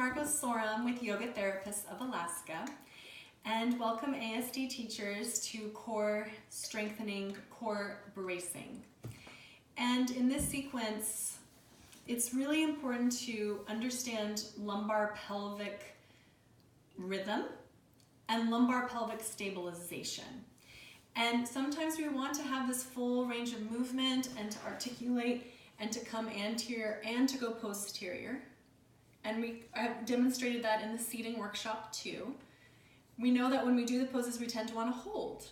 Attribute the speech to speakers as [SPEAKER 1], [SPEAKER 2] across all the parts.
[SPEAKER 1] Margo Sorum with Yoga Therapists of Alaska, and welcome ASD teachers to core strengthening, core bracing. And in this sequence, it's really important to understand lumbar pelvic rhythm and lumbar pelvic stabilization. And sometimes we want to have this full range of movement and to articulate and to come anterior and to go posterior. And I have demonstrated that in the seating workshop too. We know that when we do the poses, we tend to want to hold.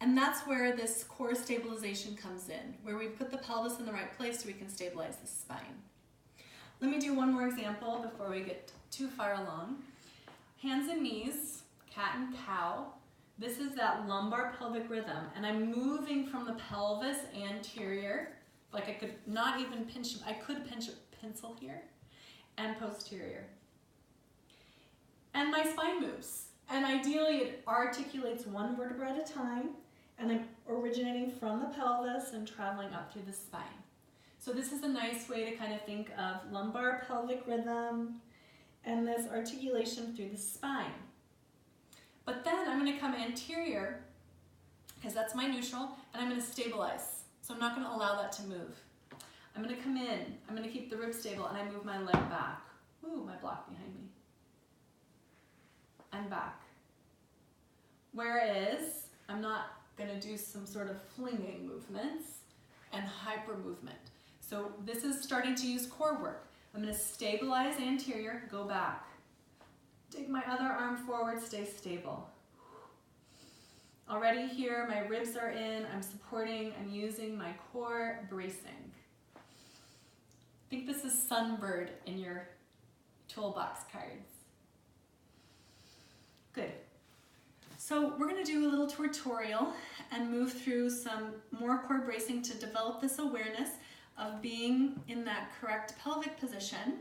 [SPEAKER 1] And that's where this core stabilization comes in, where we put the pelvis in the right place so we can stabilize the spine. Let me do one more example before we get too far along. Hands and knees, cat and cow. This is that lumbar pelvic rhythm, and I'm moving from the pelvis anterior, like I could not even pinch, I could pinch a pencil here, and posterior. And my spine moves, and ideally it articulates one vertebra at a time, and I'm originating from the pelvis and traveling up through the spine. So this is a nice way to kind of think of lumbar pelvic rhythm and this articulation through the spine. But then I'm going to come anterior, because that's my neutral, and I'm going to stabilize. So I'm not going to allow that to move. I'm going to come in, I'm going to keep the ribs stable, and I move my leg back. Ooh, my block behind me. And back. Whereas, I'm not going to do some sort of flinging movements and hyper movement. So this is starting to use core work. I'm going to stabilize anterior, go back. Dig my other arm forward, stay stable. Already here, my ribs are in, I'm supporting, I'm using my core bracing. I think this is Sunbird in your toolbox cards. Good. So we're going to do a little tutorial and move through some more core bracing to develop this awareness of being in that correct pelvic position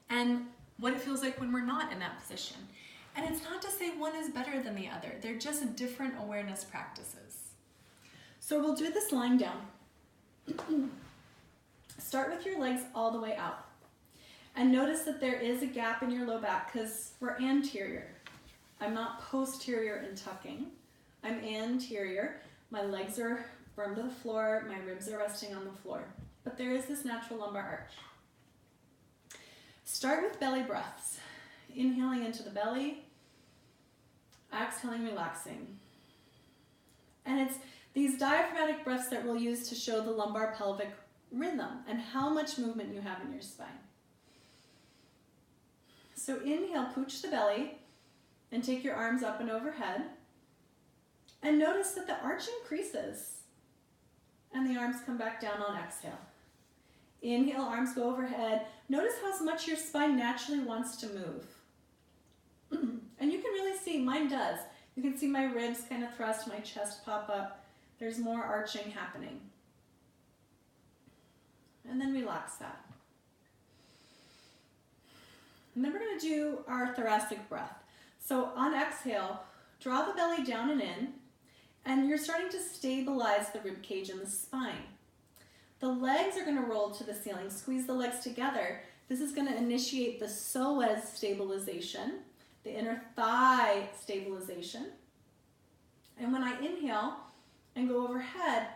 [SPEAKER 1] and what it feels like when we're not in that position. And it's not to say one is better than the other. They're just different awareness practices. So we'll do this lying down. Start with your legs all the way out. And notice that there is a gap in your low back because we're anterior. I'm not posterior and tucking. I'm anterior. My legs are firm to the floor. My ribs are resting on the floor. But there is this natural lumbar arch. Start with belly breaths. Inhaling into the belly, exhaling, relaxing. And it's these diaphragmatic breaths that we'll use to show the lumbar pelvic rhythm and how much movement you have in your spine. So inhale, pooch the belly, and take your arms up and overhead. And notice that the arch increases, and the arms come back down on exhale. Inhale, arms go overhead. Notice how much your spine naturally wants to move. And you can really see, mine does. You can see my ribs kind of thrust, my chest pop up. There's more arching happening. And then relax that. And then we're going to do our thoracic breath. So on exhale, draw the belly down and in, and you're starting to stabilize the rib cage and the spine. The legs are going to roll to the ceiling. Squeeze the legs together. This is going to initiate the psoas stabilization, the inner thigh stabilization. And when I inhale and go overhead,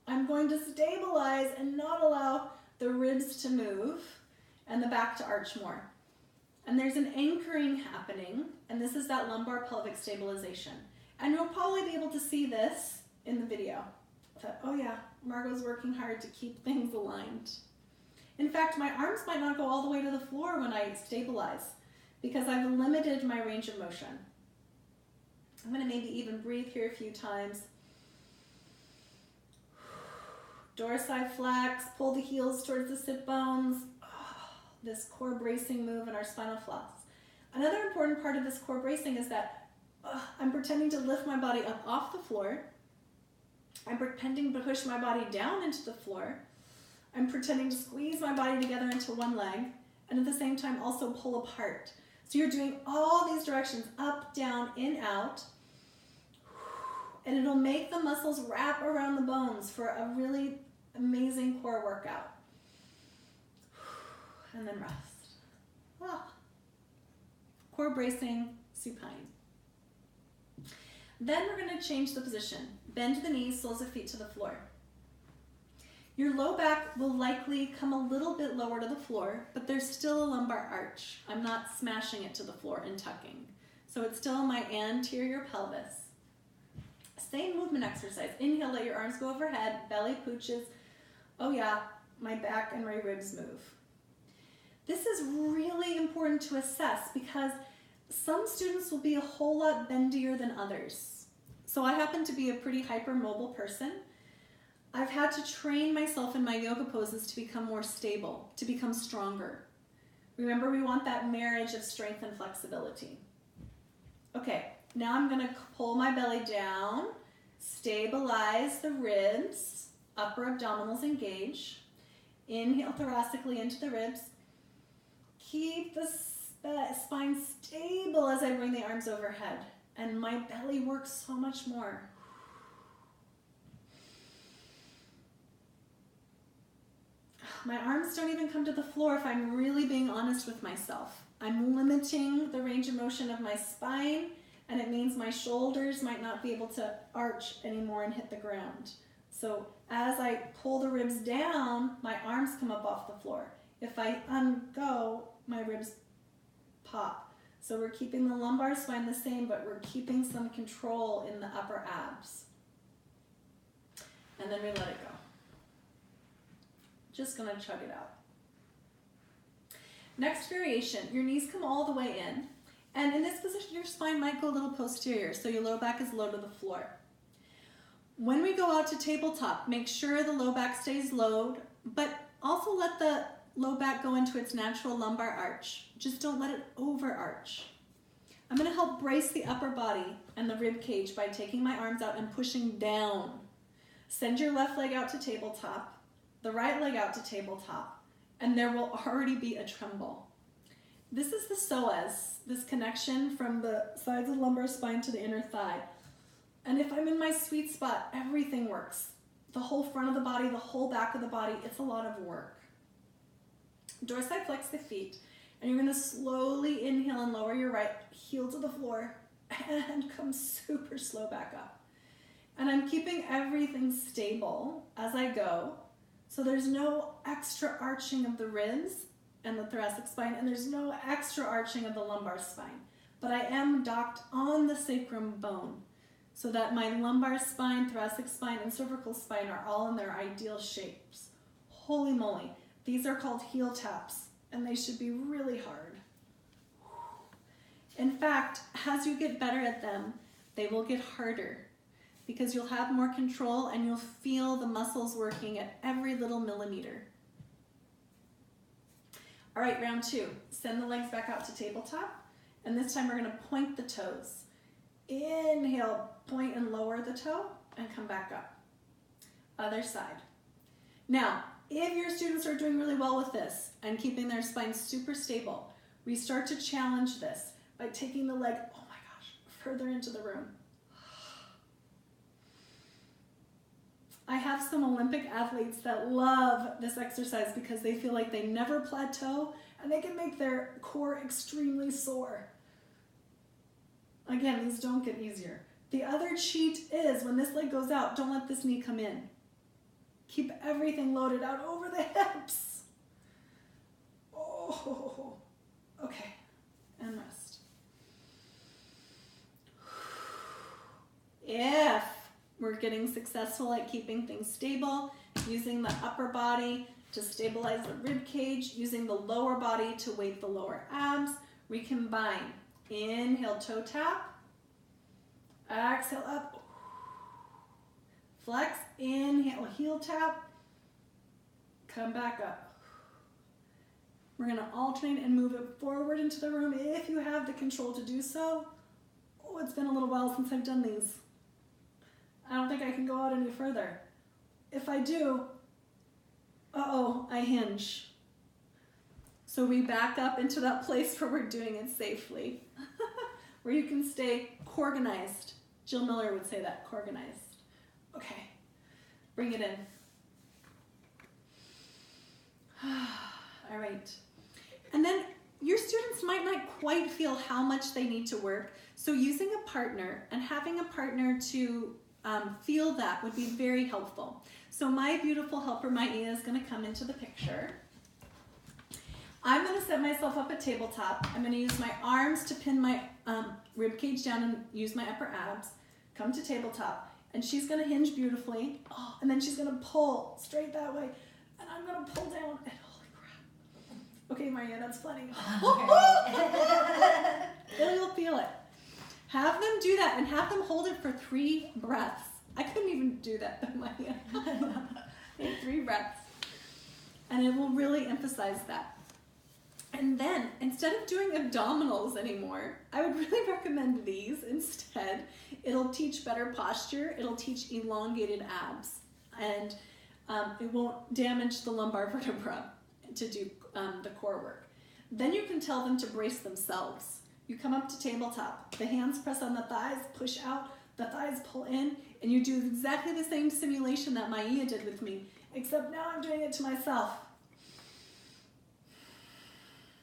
[SPEAKER 1] I'm going to stabilize and not allow the ribs to move and the back to arch more. And there's an anchoring happening, and this is that lumbar pelvic stabilization. And you'll probably be able to see this in the video. That, oh yeah, Margo's working hard to keep things aligned. In fact, my arms might not go all the way to the floor when I stabilize because I've limited my range of motion. I'm going to maybe even breathe here a few times. Dorsiflex, pull the heels towards the sit bones. This core bracing move in our spinal flaps. Another important part of this core bracing is that I'm pretending to lift my body up off the floor. I'm pretending to push my body down into the floor. I'm pretending to squeeze my body together into one leg, and at the same time also pull apart. So you're doing all these directions, up, down, in, out, and it'll make the muscles wrap around the bones for a really amazing core workout. And then rest. Ah. Core bracing, supine. Then we're going to change the position. Bend the knees, soles of feet to the floor. Your low back will likely come a little bit lower to the floor, but there's still a lumbar arch. I'm not smashing it to the floor and tucking. So it's still my anterior pelvis. Same movement exercise. Inhale, let your arms go overhead, belly pooches. Oh yeah, my back and my ribs move. This is really important to assess because some students will be a whole lot bendier than others. So I happen to be a pretty hypermobile person. I've had to train myself in my yoga poses to become more stable, to become stronger. Remember, we want that marriage of strength and flexibility. Okay, now I'm going to pull my belly down, stabilize the ribs, upper abdominals engage. Inhale thoracically into the ribs. Keep the spine stable as I bring the arms overhead, and my belly works so much more. My arms don't even come to the floor if I'm really being honest with myself. I'm limiting the range of motion of my spine, and it means my shoulders might not be able to arch anymore and hit the ground. So as I pull the ribs down, my arms come up off the floor. If I go, my ribs pop. So we're keeping the lumbar spine the same, but we're keeping some control in the upper abs. And then we let it go. Just gonna chug it out. Next variation, your knees come all the way in. And in this position, your spine might go a little posterior, so your low back is low to the floor. When we go out to tabletop, make sure the low back stays low, but also let the low back go into its natural lumbar arch. Just don't let it overarch. I'm going to help brace the upper body and the rib cage by taking my arms out and pushing down. Send your left leg out to tabletop, the right leg out to tabletop, and there will already be a tremble. This is the psoas, this connection from the sides of the lumbar spine to the inner thigh. And if I'm in my sweet spot, everything works. The whole front of the body, the whole back of the body, it's a lot of work. Dorsiflex the feet, and you're going to slowly inhale and lower your right heel to the floor and come super slow back up. And I'm keeping everything stable as I go, so there's no extra arching of the ribs and the thoracic spine, and there's no extra arching of the lumbar spine. But I am docked on the sacrum bone, so that my lumbar spine, thoracic spine, and cervical spine are all in their ideal shapes. Holy moly. These are called heel taps, and they should be really hard. In fact, as you get better at them, they will get harder because you'll have more control and you'll feel the muscles working at every little millimeter. All right, round 2. Send the legs back out to tabletop, and this time we're going to point the toes. Inhale, point and lower the toe, and come back up. Other side. Now, if your students are doing really well with this and keeping their spine super stable, we start to challenge this by taking the leg, oh my gosh, further into the room. I have some Olympic athletes that love this exercise because they feel like they never plateau and they can make their core extremely sore. Again, these don't get easier. The other cheat is when this leg goes out, don't let this knee come in. Keep everything loaded out over the hips. Oh, okay, and rest. If we're getting successful at keeping things stable, using the upper body to stabilize the rib cage, using the lower body to weight the lower abs, we combine. Inhale, toe tap. Exhale, up. Flex, inhale, heel tap. Come back up. We're going to alternate and move it forward into the room if you have the control to do so. Oh, it's been a little while since I've done these. I don't think I can go out any further. If I do, I hinge. So we back up into that place where we're doing it safely, where you can stay organized. Jill Miller would say that, organized. Okay, bring it in. All right, And then your students might not quite feel how much they need to work. So using a partner and having a partner to feel that would be very helpful. So my beautiful helper, Maya, is going to come into the picture. I'm going to set myself up at tabletop. I'm going to use my arms to pin my rib cage down and use my upper abs. Come to tabletop. And she's going to hinge beautifully. Oh, and then she's going to pull straight that way. And I'm going to pull down. And holy crap. Okay, Maria, that's funny. You'll feel it. Have them do that and have them hold it for 3 breaths. I couldn't even do that, Maria. 3 breaths. And it will really emphasize that. And then, instead of doing abdominals anymore, I would really recommend these instead. It'll teach better posture, it'll teach elongated abs, and it won't damage the lumbar vertebra to do the core work. Then you can tell them to brace themselves. You come up to tabletop, the hands press on the thighs, push out, the thighs pull in, and you do exactly the same simulation that Maya did with me, except now I'm doing it to myself.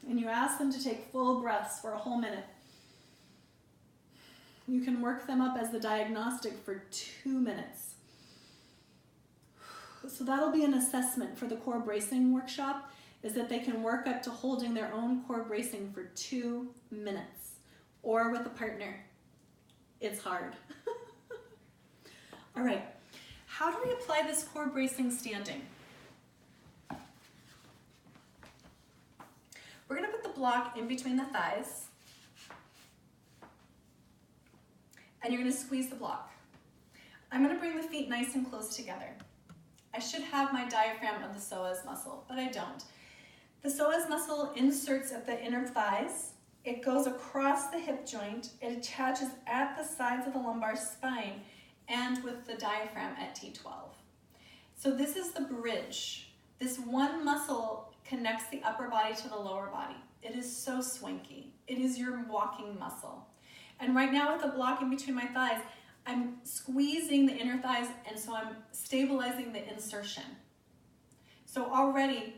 [SPEAKER 1] And you ask them to take full breaths for a whole minute. You can work them up as the diagnostic for 2 minutes. So that'll be an assessment for the core bracing workshop, is that they can work up to holding their own core bracing for 2 minutes. Or with a partner. It's hard. All right, how do we apply this core bracing standing? We're going to put the block in between the thighs, and you're going to squeeze the block. I'm going to bring the feet nice and close together. I should have my diaphragm of the psoas muscle, but I don't. The psoas muscle inserts at the inner thighs. It goes across the hip joint. It attaches at the sides of the lumbar spine and with the diaphragm at T12. So this is the bridge. This one muscle connects the upper body to the lower body. It is so swanky. It is your walking muscle. And right now with the block in between my thighs, I'm squeezing the inner thighs, and so I'm stabilizing the insertion. So already,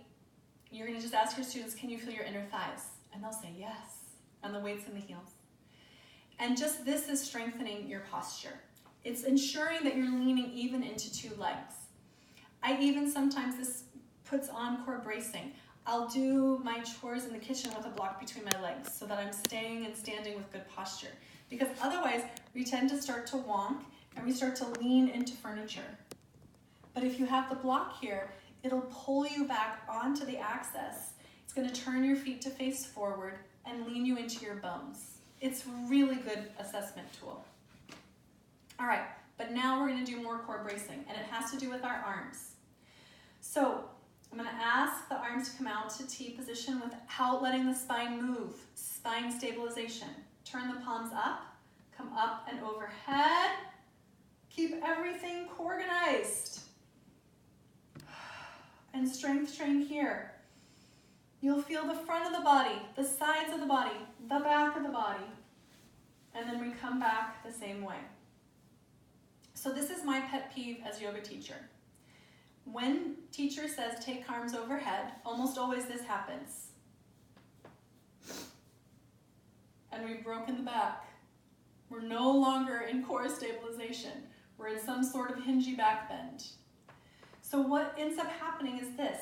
[SPEAKER 1] you're gonna just ask your students, can you feel your inner thighs? And they'll say yes, and the weight's in the heels. And just this is strengthening your posture. It's ensuring that you're leaning even into 2 legs. I even sometimes, this puts on core bracing. I'll do my chores in the kitchen with a block between my legs so that I'm staying and standing with good posture. Because otherwise, we tend to start to wonk and we start to lean into furniture. But if you have the block here, it'll pull you back onto the axis. It's going to turn your feet to face forward and lean you into your bones. It's a really good assessment tool. All right, but now we're going to do more core bracing, and it has to do with our arms. So I'm going to ask the arms to come out to T position without letting the spine move. Spine stabilization. Turn the palms up, come up and overhead. Keep everything organized. And strength train here. You'll feel the front of the body, the sides of the body, the back of the body. And then we come back the same way. So this is my pet peeve as yoga teacher. When teacher says take arms overhead, almost always this happens. And we've broken the back. We're no longer in core stabilization. We're in some sort of hingy back bend. So what ends up happening is this.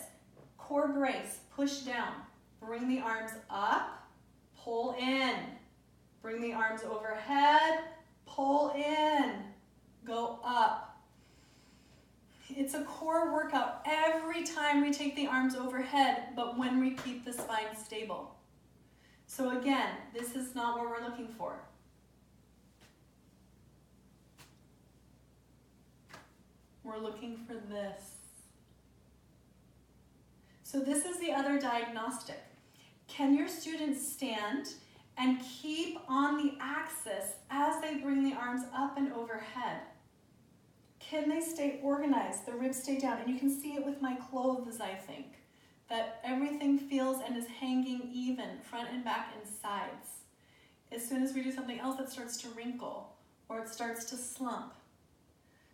[SPEAKER 1] Core brace, push down. Bring the arms up, pull in. Bring the arms overhead, pull in. Go up. It's a core workout every time we take the arms overhead, but when we keep the spine stable. So again, this is not what we're looking for. We're looking for this. So this is the other diagnostic. Can your students stand and keep on the axis as they bring the arms up and overhead? Can they stay organized? The ribs stay down. And you can see it with my clothes, I think, that everything feels and is hanging even, front and back and sides. As soon as we do something else, it starts to wrinkle or it starts to slump.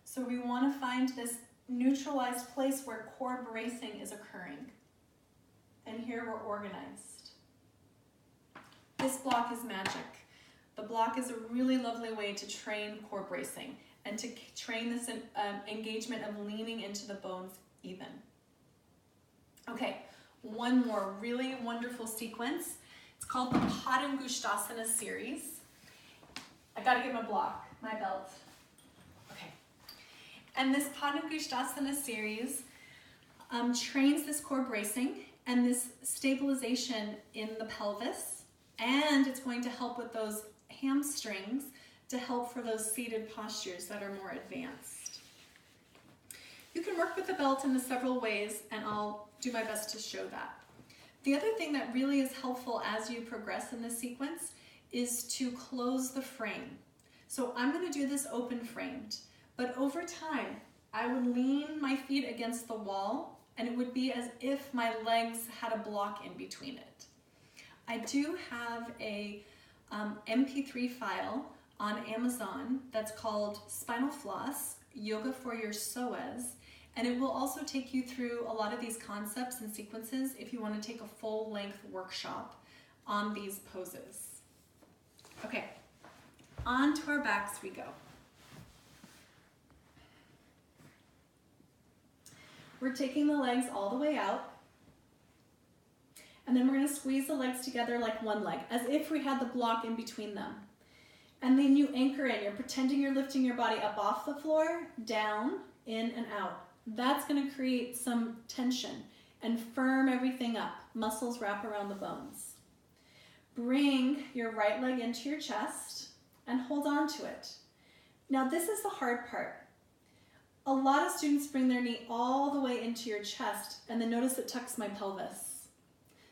[SPEAKER 1] So we want to find this neutralized place where core bracing is occurring. And here we're organized. this block is magic. The block is a really lovely way to train core bracing and to train this engagement of leaning into the bones even. Okay, one more really wonderful sequence. It's called the Padangusthasana series. I gotta get my block, my belt. Okay. And this Padangusthasana series trains this core bracing and this stabilization in the pelvis, and it's going to help with those hamstrings to help for those seated postures that are more advanced. You can work with the belt in several ways, and I'll do my best to show that. The other thing that really is helpful as you progress in this sequence is to close the frame. So I'm going to do this open framed, but over time I would lean my feet against the wall, and it would be as if my legs had a block in between it. I do have a MP3 file on Amazon that's called Spinal Floss, Yoga for Your Psoas, and it will also take you through a lot of these concepts and sequences if you want to take a full-length workshop on these poses. Okay, on to our backs we go. We're taking the legs all the way out, and then we're going to squeeze the legs together like one leg, as if we had the block in between them. And then you anchor in. You're pretending you're lifting your body up off the floor, down, in, and out. That's going to create some tension and firm everything up. Muscles wrap around the bones. Bring your right leg into your chest and hold on to it. Now this is the hard part. A lot of students bring their knee all the way into your chest, and then notice it tucks my pelvis.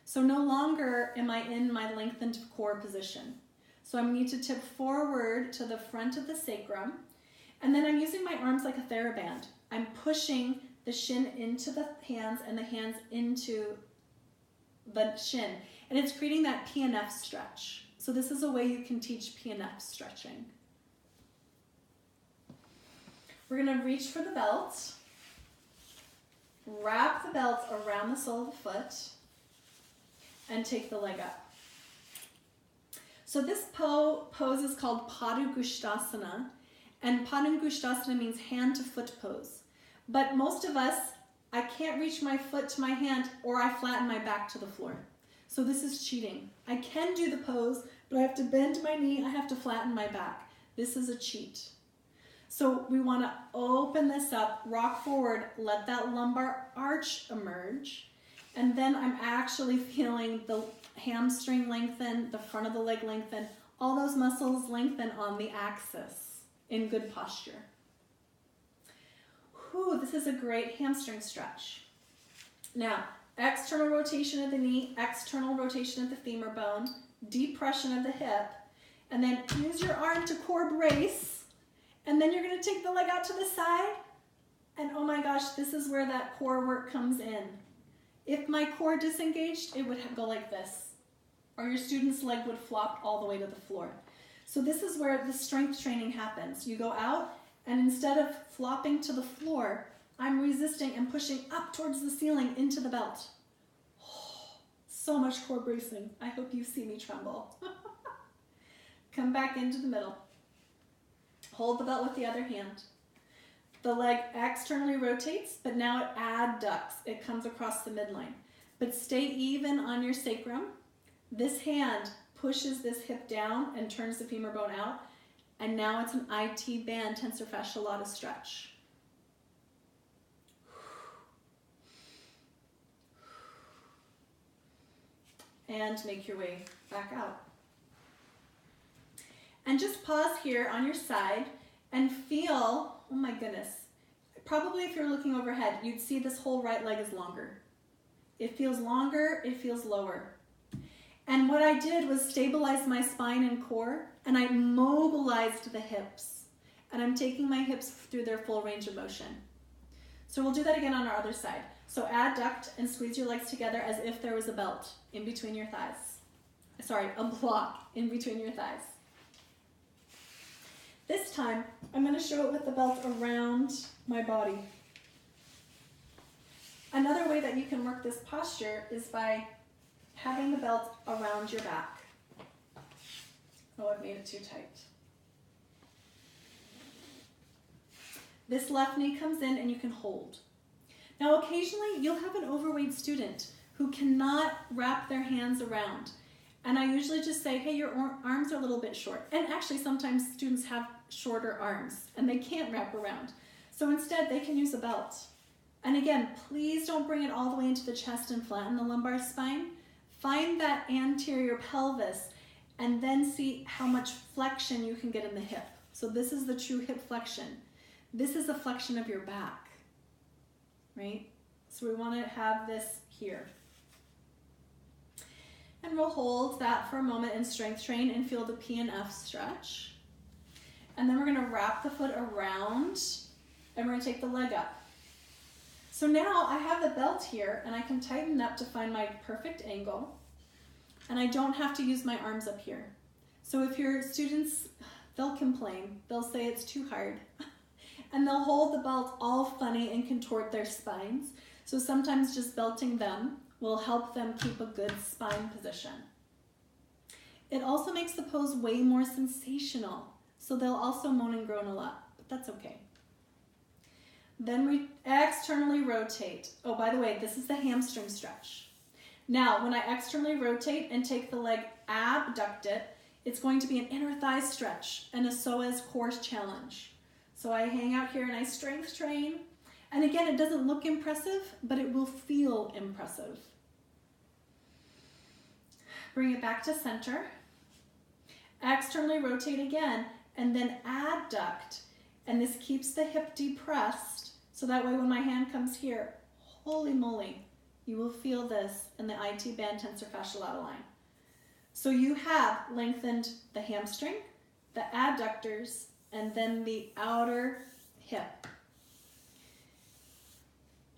[SPEAKER 1] So no longer am I in my lengthened core position. So I need to tip forward to the front of the sacrum, and then I'm using my arms like a TheraBand. I'm pushing the shin into the hands and the hands into the shin, and it's creating that PNF stretch. So this is a way you can teach PNF stretching. We're going to reach for the belt, wrap the belt around the sole of the foot, and take the leg up. So this pose is called Padangusthasana, and Padangusthasana means hand to foot pose. But most of us, I can't reach my foot to my hand, or I flatten my back to the floor. So this is cheating. I can do the pose, but I have to bend my knee, I have to flatten my back. This is a cheat. So we want to open this up, rock forward, let that lumbar arch emerge, and then I'm actually feeling the hamstring lengthen, the front of the leg lengthen, all those muscles lengthen on the axis in good posture. Whew, this is a great hamstring stretch. Now, external rotation of the knee, external rotation of the femur bone, depression of the hip, and then use your arm to core brace. And then you're going to take the leg out to the side, and oh my gosh, this is where that core work comes in. If my core disengaged, it would go like this, or your student's leg would flop all the way to the floor. So this is where the strength training happens. You go out, and instead of flopping to the floor, I'm resisting and pushing up towards the ceiling into the belt. Oh, so much core bracing. I hope you see me tremble. Come back into the middle. Hold the belt with the other hand. The leg externally rotates, but now it adducts. It comes across the midline. But stay even on your sacrum. This hand pushes this hip down and turns the femur bone out. And now it's an IT band tensor fascial lata stretch. And make your way back out. And just pause here on your side and feel, oh my goodness, probably if you're looking overhead, you'd see this whole right leg is longer. It feels longer, it feels lower. And what I did was stabilize my spine and core, and I mobilized the hips. And I'm taking my hips through their full range of motion. So we'll do that again on our other side. So adduct and squeeze your legs together as if there was a belt in between your thighs. Sorry, a block in between your thighs. This time, I'm going to show it with the belt around my body. Another way that you can work this posture is by having the belt around your back. Oh, I've made it too tight. This left knee comes in and you can hold. Now occasionally you'll have an overweight student who cannot wrap their hands around. And I usually just say, hey, your arms are a little bit short. And actually sometimes students have shorter arms and they can't wrap around. So instead they can use a belt. And again, please don't bring it all the way into the chest and flatten the lumbar spine. Find that anterior pelvis and then see how much flexion you can get in the hip. So this is the true hip flexion. This is a flexion of your back, right? So we want to have this here. And we'll hold that for a moment in strength train and feel the P and F stretch. And then we're going to wrap the foot around and we're going to take the leg up. So now I have the belt here and I can tighten up to find my perfect angle. And I don't have to use my arms up here. So if your students, they'll complain. They'll say it's too hard. And they'll hold the belt all funny and contort their spines. So sometimes just belting them will help them keep a good spine position. It also makes the pose way more sensational. So they'll also moan and groan a lot, but that's okay. Then we externally rotate. Oh, by the way, this is the hamstring stretch. Now, when I externally rotate and take the leg, abduct it, it's going to be an inner thigh stretch and a psoas core challenge. So I hang out here and I strength train. And again, it doesn't look impressive, but it will feel impressive. Bring it back to center. Externally rotate again, and then abduct. And this keeps the hip depressed, so that way when my hand comes here, holy moly, you will feel this in the IT band tensor fascial line. So you have lengthened the hamstring, the adductors, and then the outer hip.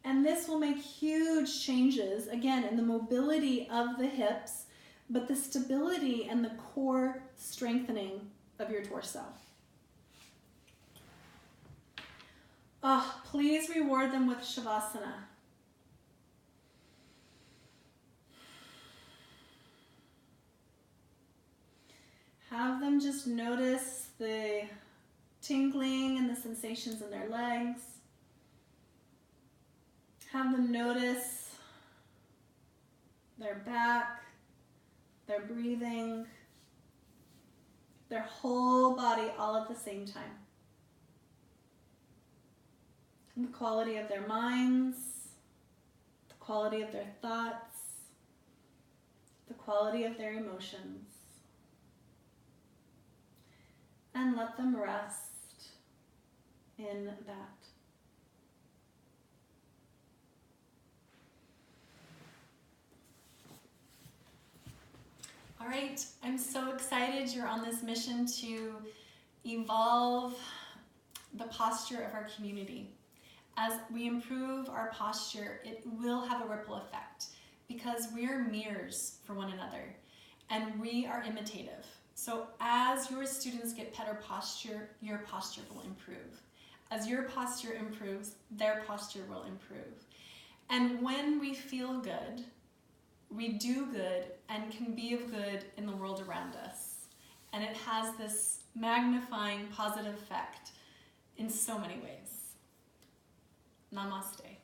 [SPEAKER 1] And this will make huge changes, again, in the mobility of the hips, but the stability and the core strengthening of your torso. Oh, please reward them with Shavasana. Have them just notice the tingling and the sensations in their legs. Have them notice their back, their breathing, their whole body all at the same time. And the quality of their minds, the quality of their thoughts, the quality of their emotions. And let them rest in that. All right, I'm so excited you're on this mission to evolve the posture of our community. As we improve our posture, it will have a ripple effect because we're mirrors for one another and we are imitative. So as your students get better posture, your posture will improve. As your posture improves, their posture will improve. And when we feel good, we do good and can be of good in the world around us. And it has this magnifying positive effect in so many ways. Namaste.